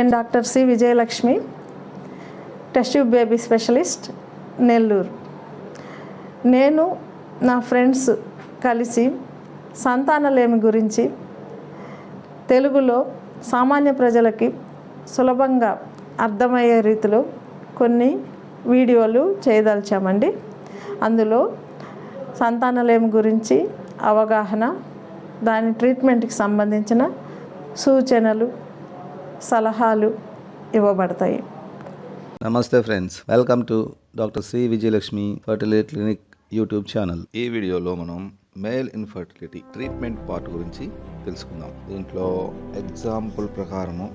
నేను doctor C Vijayalakshmi, test tube baby specialist, Nellore. నేను నా ఫ్రెండ్స్ కలిసి సంతానలేమి గురించి తెలుగులో సామాన్య ప్రజలకి సులభంగా అర్థమయ్యే రీతిలో కొన్ని వీడియోలు చేయదలిచామండి. అందులో సంతానలేమి గురించి అవగాహన, దాని ట్రీట్మెంట్కి సంబంధించిన సూచనలు, సలహాలు ఇవ్వబడతాయి. నమస్తే friends, welcome to doctor C Vijayalakshmi fertility clinic YouTube channel. ఈ వీడియోలో మనం మేల్ ఇన్ఫర్టిలిటీ ట్రీట్మెంట్ పార్ట్ గురించి తెలుసుకుందాం. దీంట్లో ఎగ్జాంపుల్ ప్రకారము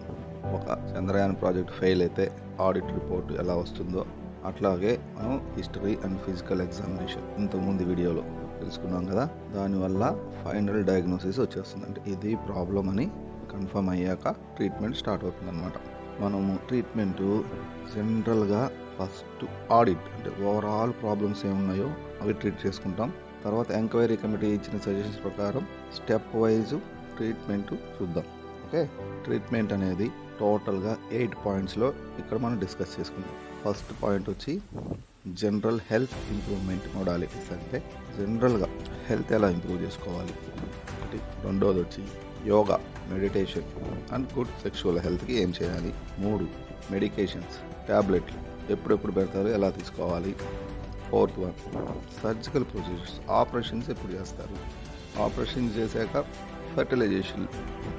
ఒక చంద్రయాన్ ప్రాజెక్ట్ ఫెయిల్ అయితే ఆడిట్ రిపోర్ట్ ఎలా వస్తుందో అట్లాగే మనం హిస్టరీ అండ్ ఫిజికల్ ఎగ్జామినేషన్ ఇంతకుముందు వీడియోలో తెలుసుకున్నాం కదా. దానివల్ల ఫైనల్ డయాగ్నోసిస్ వచ్చేస్తుంది. అంటే ఇది ప్రాబ్లం అని కన్ఫర్మ్ అయ్యాక ట్రీట్మెంట్ స్టార్ట్ అవుతుంది అనమాట. మనము ట్రీట్మెంట్ జనరల్గా ఫస్ట్ ఆడిట్, అంటే ఓవరాల్ ప్రాబ్లమ్స్ ఏమున్నాయో అవి ట్రీట్ చేసుకుంటాం. తర్వాత ఎంక్వైరీ కమిటీ ఇచ్చిన సజెషన్స్ ప్రకారం స్టెప్ వైజ్ ట్రీట్మెంట్ చూద్దాం. ఓకే, ట్రీట్మెంట్ అనేది టోటల్గా 8 పాయింట్స్లో ఇక్కడ మనం డిస్కస్ చేసుకుందాం. ఫస్ట్ పాయింట్ వచ్చి జనరల్ హెల్త్ ఇంప్రూవ్మెంట్ మోడాలిటీస్, అంటే జనరల్గా హెల్త్ ఎలా ఇంప్రూవ్ చేసుకోవాలి. ఒకటి. రెండోది వచ్చి yoga, meditation and good sexual హెల్త్కి ఏం చేయాలి. 3. మెడికేషన్స్, ట్యాబ్లెట్లు ఎప్పుడెప్పుడు పెడతారు, ఎలా తీసుకోవాలి. 4th one surgical procedures, operations ఎప్పుడు చేస్తారు. ఆపరేషన్ చేశాక ఫర్టిలైజేషన్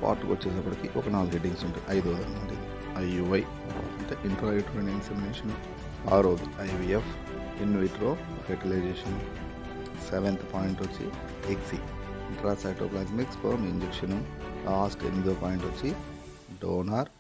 పార్ట్కి వచ్చేటప్పటికి ఒక 4 హెడ్డింగ్స్ ఉంటాయి. 5వది అనమాట IUI, అంటే ఇంట్రాయూటరైన్ ఇన్సెమినేషన్. 6వది IVF, in vitro fertilisation. 7th point వచ్చి ICSI, intracytoplasmic sperm injection. Last 8వ పాయింట్ వచ్చి డోనార్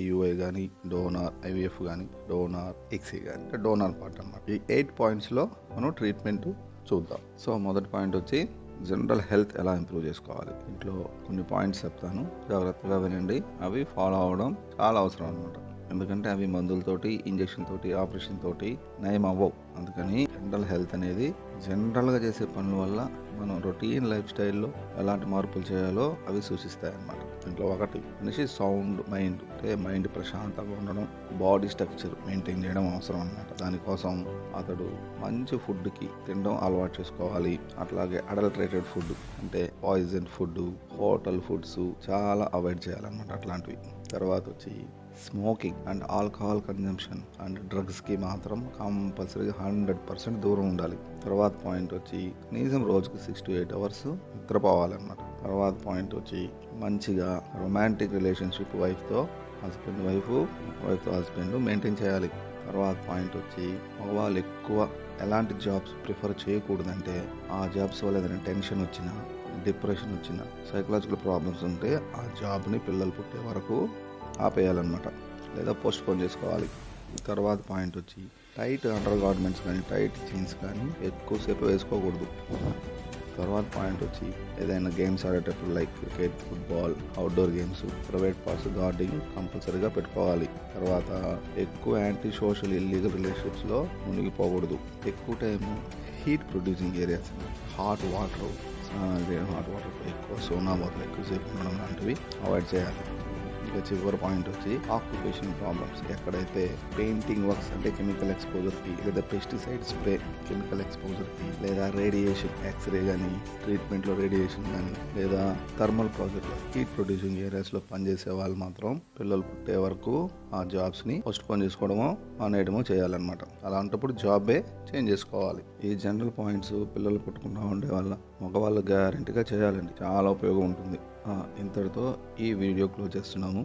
IUI కానీ, డోనార్ IVF కానీ, డోనార్ ఎగ్సి కానీ, అంటే డోనార్ పార్ట్ అన్నమాట. ఈ 8 పాయింట్స్లో మనం ట్రీట్మెంట్ చూద్దాం. సో మొదటి పాయింట్ వచ్చి జనరల్ హెల్త్ ఎలా ఇంప్రూవ్ చేసుకోవాలి. ఇంట్లో కొన్ని పాయింట్స్ చెప్తాను, జాగ్రత్తగా వినండి. అవి ఫాలో అవ్వడం చాలా అవసరం అనమాట. ఎందుకంటే అవి మందులతోటి, ఇంజెక్షన్ తోటి, ఆపరేషన్ తోటి నయం అవ్వవు. అందుకని జనరల్ హెల్త్ అనేది జనరల్గా చేసే పనుల వల్ల మనం రొటీన్ లైఫ్ స్టైల్లో ఎలాంటి మార్పులు చేయాలో అవి సూచిస్తాయి అన్నమాట. దీంట్లో ఒకటి మనిషి సౌండ్ మైండ్, అంటే మైండ్ ప్రశాంతంగా ఉండడం, బాడీ స్ట్రక్చర్ మెయింటైన్ చేయడం అవసరం అన్నమాట. దానికోసం అతడు మంచి ఫుడ్కి తినడం అలవాటు చేసుకోవాలి. అట్లాగే అడల్టరేటెడ్ ఫుడ్, అంటే పాయిజన్ ఫుడ్, హోటల్ ఫుడ్స్ చాలా అవాయిడ్ చేయాలన్నమాట అట్లాంటివి. తర్వాత వచ్చి smoking and alcohol consumption and డ్రగ్స్కి మాత్రం కంపల్సరీగా 100% దూరం ఉండాలి. తర్వాత పాయింట్ వచ్చి కనీసం రోజుకి 6 to 8 hours నిద్రపోవాలన్నమాట. తర్వాత పాయింట్ వచ్చి మంచిగా రొమాంటిక్ రిలేషన్షిప్ వైఫ్తో హస్బెండ్ మెయింటైన్ చేయాలి. తర్వాత పాయింట్ వచ్చి మగవాళ్ళు ఎక్కువ ఎలాంటి జాబ్స్ ప్రిఫర్ చేయకూడదంటే ఆ జాబ్స్ వల్ల ఏదైనా టెన్షన్ వచ్చినా, డిప్రెషన్ వచ్చినా, సైకలాజికల్ ప్రాబ్లమ్స్ ఉంటే ఆ జాబ్ని పిల్లలు పుట్టే వరకు ఆపేయాలన్నమాట, లేదా పోస్ట్పోన్ చేసుకోవాలి. తర్వాత పాయింట్ వచ్చి టైట్ అండర్ గార్మెంట్స్ కానీ, టైట్ జీన్స్ కానీ ఎక్కువసేపు వేసుకోకూడదు. తర్వాత పాయింట్ వచ్చి ఏదైనా గేమ్స్ ఆడేటప్పుడు like cricket, football, outdoor games, private parts guarding కంపల్సరీగా పెట్టుకోవాలి. తర్వాత ఎక్కువ యాంటీ సోషల్ ఇల్లీగల్ రిలేషన్షిప్స్లో మునిగిపోకూడదు. ఎక్కువ time heat producing areas, hot water ఎక్కువ సోనా వాటర్ ఎక్కువసేపు ఉండడం లాంటివి అవాయిడ్ చేయాలి. ఇంకా చివరి పాయింట్ వచ్చి ఆక్యుపేషన్ ప్రాబ్లమ్స్, ఎక్కడైతే పెయింటింగ్ వర్క్స్, అంటే కెమికల్ ఎక్స్పోజర్కి, లేదా పెస్టిసైడ్ స్ప్రే కెమికల్ ఎక్స్పోజర్కి, లేదా రేడియేషన్ ఎక్స్రే కానీ, ట్రీట్మెంట్లో రేడియేషన్ కానీ, లేదా థర్మల్ ప్రాజెక్ట్లో హీట్ ప్రొడ్యూసింగ్ ఏరియాస్లో పనిచేసే వాళ్ళు మాత్రం పిల్లలు పుట్టే వరకు ఆ జాబ్స్ని పోస్ట్పోన్ చేసుకోవడమో మానేయడమో చేయాలన్నమాట. అలాంటప్పుడు జాబే చేంజ్ చేసుకోవాలి. ఈ జనరల్ పాయింట్స్ పిల్లలు పుట్టకుండా ఉండే వల్ల మగవాళ్ళు గ్యారెంటీగా చేయాలండి, చాలా ఉపయోగం ఉంటుంది. ఇంతటితో ఈ వీడియో క్లోజ్ చేస్తున్నాము.